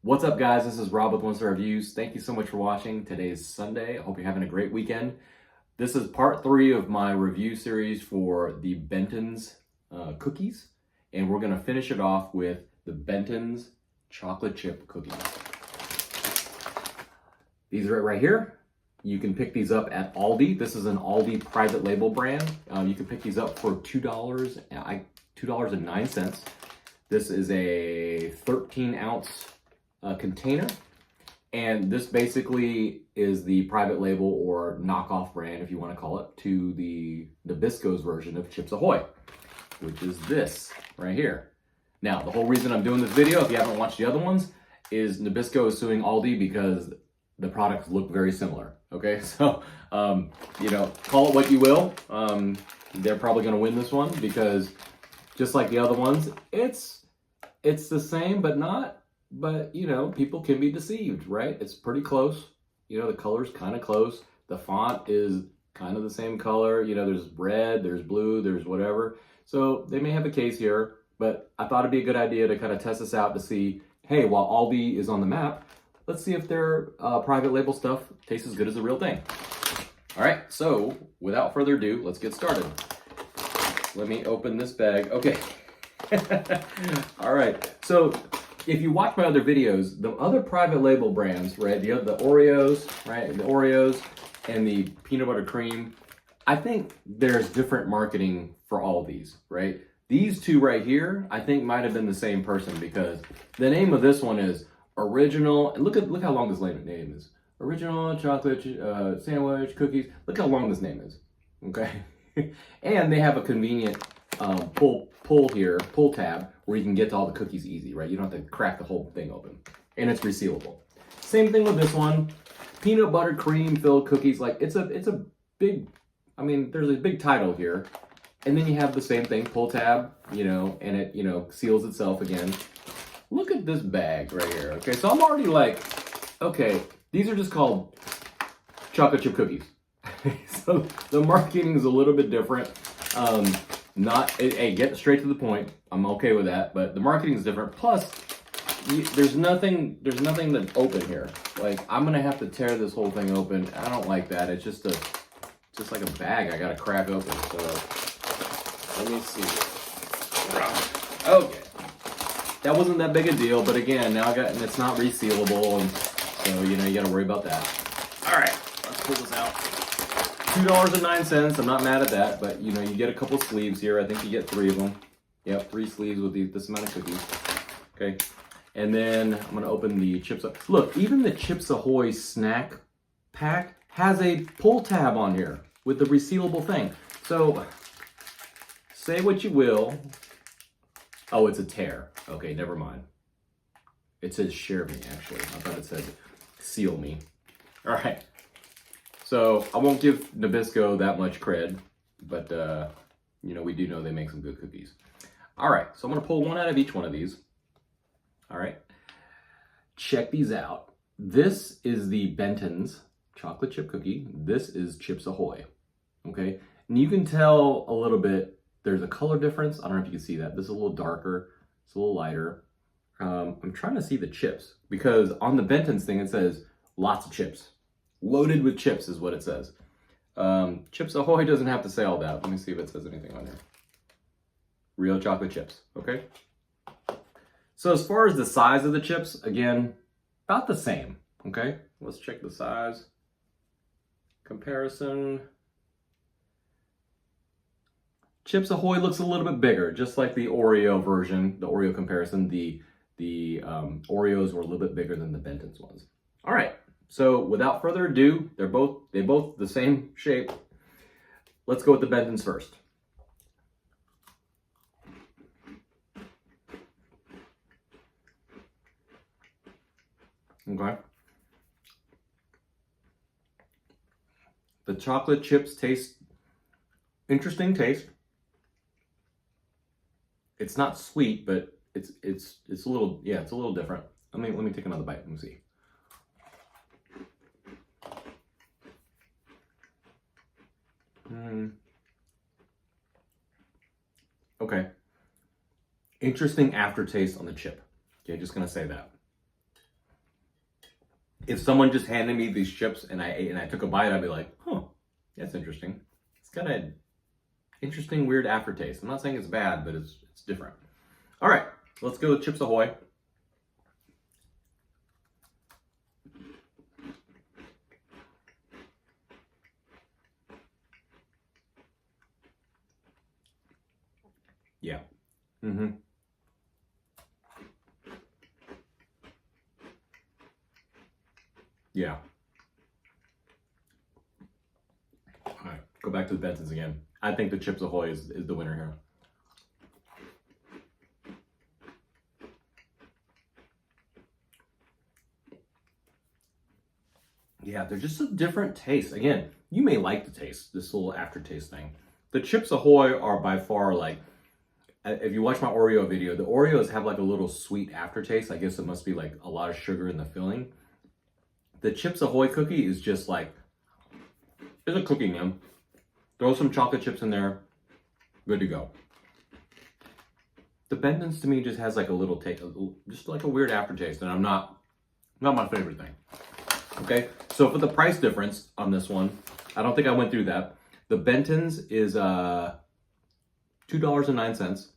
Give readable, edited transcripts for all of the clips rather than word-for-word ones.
What's up, guys? This is Rob with One Star Reviews. Thank you so much for watching. Today is Sunday. I hope you're having a great weekend. This is part 3 of my review series for the Benton's cookies, and we're going to finish it off with the Benton's chocolate chip cookies. These are it right here. You can pick these up at Aldi. This is an Aldi private label brand. You can pick these up for $2.09. This is a 13-ounce container, and this basically is the private label or knockoff brand, if you want to call it, to the Nabisco's version of Chips Ahoy, which is this right here. Now, the whole reason I'm doing this video, if you haven't watched the other ones, is Nabisco is suing Aldi because the products look very similar. Okay, so call it what you will. They're probably going to win this one because just like the other ones, it's the same but not. But, people can be deceived, right? It's pretty close. The color's kind of close. The font is kind of the same color. There's red, there's blue, there's whatever. So they may have a case here, but I thought it'd be a good idea to kind of test this out to see, hey, while Aldi is on the map, let's see if their private label stuff tastes as good as the real thing. All right, so without further ado, let's get started. Let me open this bag. Okay. All right, so if you watch my other videos, the other private label brands, right, the Oreos, right, the Oreos and the peanut butter cream, I think there's different marketing for all of these, right? These two right here, I think might have been the same person because the name of this one is Original, and look how long this name is. Original chocolate sandwich cookies. Look how long this name is, okay? And they have a convenient pull tab where you can get to all the cookies easy, right? You don't have to crack the whole thing open, and it's resealable. Same thing with this one, peanut butter cream filled cookies. Like it's a big, there's a big title here, and then you have the same thing, pull tab, and it seals itself again. Look at this bag right here. Okay, so I'm already like, okay, these are just called chocolate chip cookies. So the marketing is a little bit different. Hey, get straight to the point. I'm okay with that, but the marketing is different. Plus, there's nothing to open here. Like, I'm gonna have to tear this whole thing open. I don't like that. It's just like a bag I gotta crack open. So let me see. Okay, that wasn't that big a deal, but again, now and it's not resealable, and so you gotta worry about that. All right, let's pull this out. $2.09. I'm not mad at that, but you get a couple sleeves here. I think you get 3 of them. Yep, 3 sleeves with this amount of cookies. Okay, and then I'm gonna open the Chips. Look, even the Chips Ahoy snack pack has a pull tab on here with the resealable thing. So say what you will. Oh, it's a tear. Okay, never mind. It says share me, actually. I thought it said seal me. All right. So I won't give Nabisco that much cred, but we do know they make some good cookies. All right, so I'm gonna pull one out of each one of these. All right, check these out. This is the Benton's chocolate chip cookie. This is Chips Ahoy, okay? And you can tell a little bit, there's a color difference. I don't know if you can see that. This is a little darker, it's a little lighter. I'm trying to see the chips because on the Benton's thing, it says lots of chips. Loaded with chips is what it says. Chips Ahoy doesn't have to say all that. Let me see if it says anything on here. Real chocolate chips, okay? So as far as the size of the chips, again, about the same, okay? Let's check the size. Comparison. Chips Ahoy looks a little bit bigger, just like the Oreo version, the Oreo comparison. The Oreos were a little bit bigger than the Benton's ones. All right. So without further ado, they're both the same shape. Let's go with the Benton's first. Okay. The chocolate chips taste interesting taste. It's not sweet, but it's a little, yeah, it's a little different. Let me take another bite and see. Okay. Interesting aftertaste on the chip. Okay, just gonna say that. If someone just handed me these chips and I ate and I took a bite, I'd be like, huh, that's interesting. It's got an interesting, weird aftertaste. I'm not saying it's bad, but it's different. All right, let's go with Chips Ahoy. Yeah. Mm-hmm. Yeah. All right, go back to the Bentons again. I think the Chips Ahoy is the winner here. Yeah, they're just a different taste. Again, you may like the taste, this little aftertaste thing. The Chips Ahoy are by far like, if you watch my Oreo video, the Oreos have like a little sweet aftertaste. I guess it must be like a lot of sugar in the filling. The Chips Ahoy cookie is just like, it's a cookie, man. Throw some chocolate chips in there, good to go. The Benton's to me just has like a little taste, just like a weird aftertaste, and not my favorite thing. Okay, so for the price difference on this one, I don't think I went through that. The Benton's is $2.09,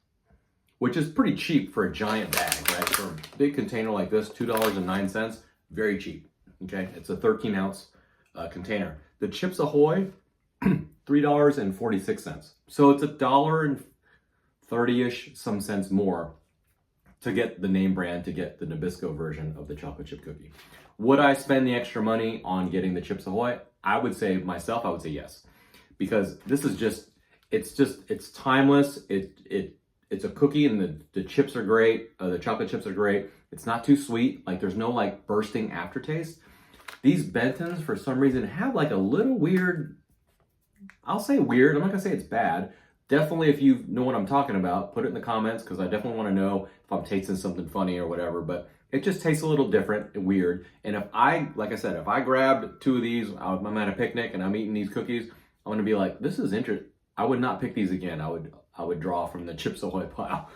which is pretty cheap for a giant bag, right? For a big container like this, $2.09, very cheap. Okay, it's a 13-ounce container. The Chips Ahoy, $3.46. So it's $1.30-ish some cents more to get the name brand, to get the Nabisco version of the chocolate chip cookie. Would I spend the extra money on getting the Chips Ahoy? I would say yes, because this is it's timeless. It's a cookie, and the chips are great. The chocolate chips are great. It's not too sweet. Like, there's no like bursting aftertaste. These Bentons, for some reason, have like a little weird, I'll say weird, I'm not gonna say it's bad. Definitely, if you know what I'm talking about, put it in the comments, because I definitely want to know if I'm tasting something funny or whatever. But it just tastes a little different and weird. And like I said, if I grabbed 2 of these, I'm at a picnic and I'm eating these cookies, I'm gonna be like, this is interesting. I would not pick these again. I would draw from the Chips Ahoy pile.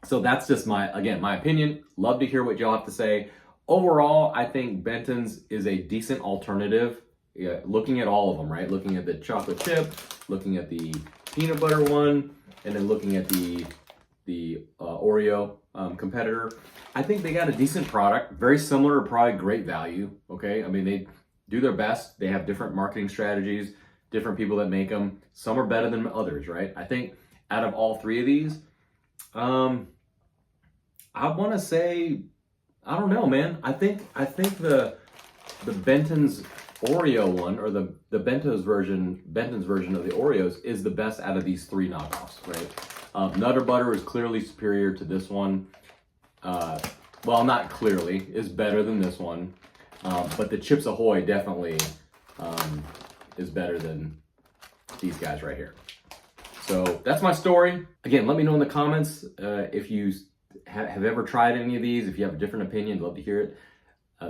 So that's just my opinion. Love to hear what y'all have to say. Overall, I think Benton's is a decent alternative. Yeah, looking at all of them, right? Looking at the chocolate chip, looking at the peanut butter one, and then looking at the Oreo competitor. I think they got a decent product, very similar, probably great value. Okay, I mean, they do their best. They have different marketing strategies, different people that make them. Some are better than others, right? I think out of all 3 of these, I want to say, I don't know, man. I think the Benton's Oreo one, or the Benton's version of the Oreos, is the best out of these 3 knockoffs, right? Nutter Butter is clearly superior to this one. Well, not clearly, is better than this one. But the Chips Ahoy definitely is better than these guys right here. So that's my story. Again, let me know in the comments if you have ever tried any of these. If you have a different opinion, I'd love to hear it.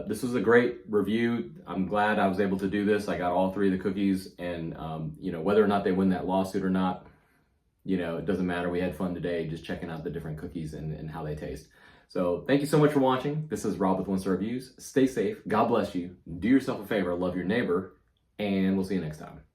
This was a great review. I'm glad I was able to do this. I got all 3 of the cookies, and you know, whether or not they win that lawsuit or not, you know, it doesn't matter. We had fun today just checking out the different cookies and how they taste. So thank you so much for watching. This is Rob with 1-Star Reviews. Stay safe. God bless you. Do yourself a favor. Love your neighbor. And we'll see you next time.